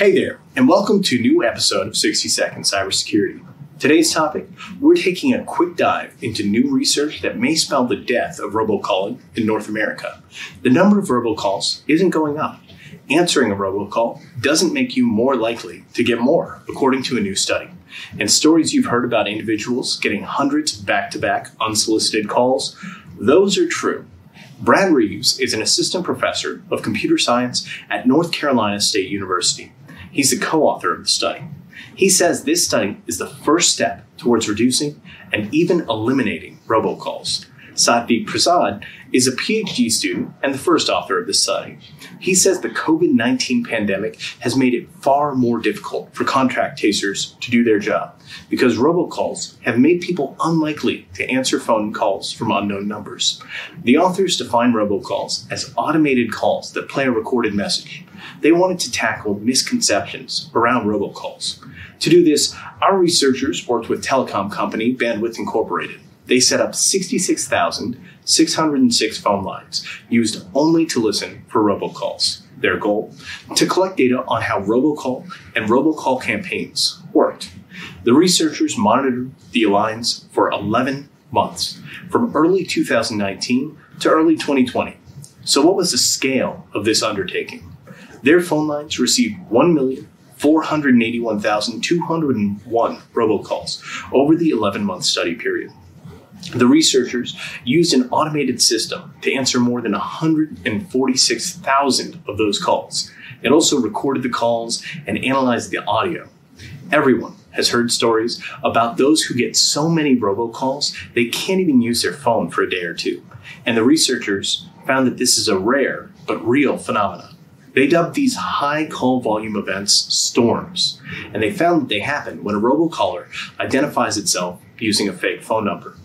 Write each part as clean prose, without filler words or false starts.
Hey there, and welcome to a new episode of 60 Second Cybersecurity. Today's topic, we're taking a quick dive into new research that may spell the death of robocalling in North America. The number of robocalls isn't going up. Answering a robocall doesn't make you more likely to get more, according to a new study. And stories you've heard about individuals getting hundreds of back-to-back unsolicited calls, those are true. Brad Reeves is an assistant professor of computer science at North Carolina State University. He's the co-author of the study. He says this study is the first step towards reducing and even eliminating robocalls. Satvik Prasad is a PhD student and the first author of the study. He says the COVID-19 pandemic has made it far more difficult for contract chasers to do their job because robocalls have made people unlikely to answer phone calls from unknown numbers. The authors define robocalls as automated calls that play a recorded message. They wanted to tackle misconceptions around robocalls. To do this, our researchers worked with telecom company Bandwidth Incorporated. They set up 66,606 phone lines, used only to listen for robocalls. Their goal? To collect data on how robocall and robocall campaigns worked. The researchers monitored the lines for 11 months, from early 2019 to early 2020. So what was the scale of this undertaking? Their phone lines received 1,481,201 robocalls over the 11-month study period. The researchers used an automated system to answer more than 146,000 of those calls. It also recorded the calls and analyzed the audio. Everyone has heard stories about those who get so many robocalls they can't even use their phone for a day or two. And the researchers found that this is a rare but real phenomenon. They dubbed these high call volume events storms, and they found that they happen when a robocaller identifies itself using a fake phone number,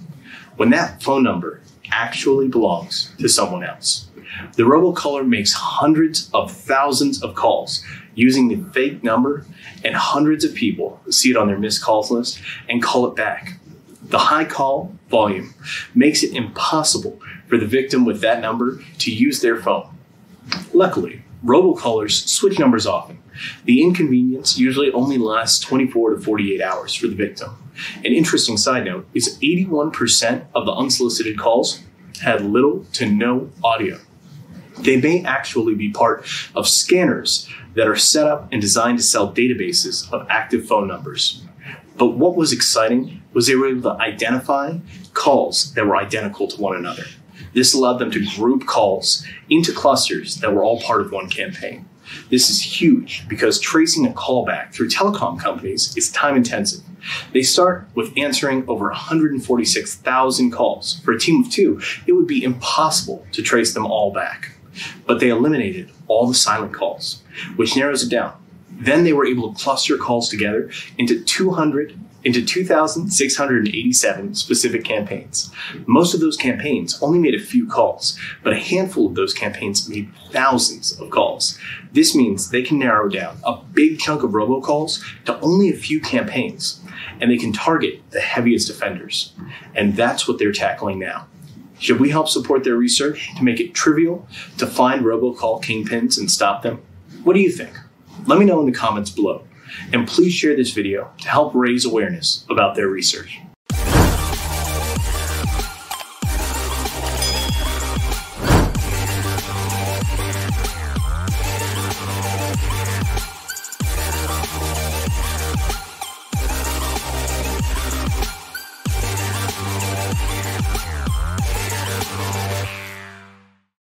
when that phone number actually belongs to someone else. The robocaller makes hundreds of thousands of calls using the fake number, and hundreds of people see it on their missed calls list and call it back. The high call volume makes it impossible for the victim with that number to use their phone. Luckily, robocallers switch numbers often. The inconvenience usually only lasts 24 to 48 hours for the victim. An interesting side note is 81% of the unsolicited calls had little to no audio. They may actually be part of scanners that are set up and designed to sell databases of active phone numbers. But what was exciting was they were able to identify calls that were identical to one another. This allowed them to group calls into clusters that were all part of one campaign. This is huge because tracing a callback through telecom companies is time intensive. They start with answering over 146,000 calls. For a team of two, it would be impossible to trace them all back. But they eliminated all the silent calls, which narrows it down. Then they were able to cluster calls together into 2,687 specific campaigns. Most of those campaigns only made a few calls, but a handful of those campaigns made thousands of calls. This means they can narrow down a big chunk of robocalls to only a few campaigns, and they can target the heaviest offenders. And that's what they're tackling now. Should we help support their research to make it trivial to find robocall kingpins and stop them? What do you think? Let me know in the comments below. And please share this video to help raise awareness about their research.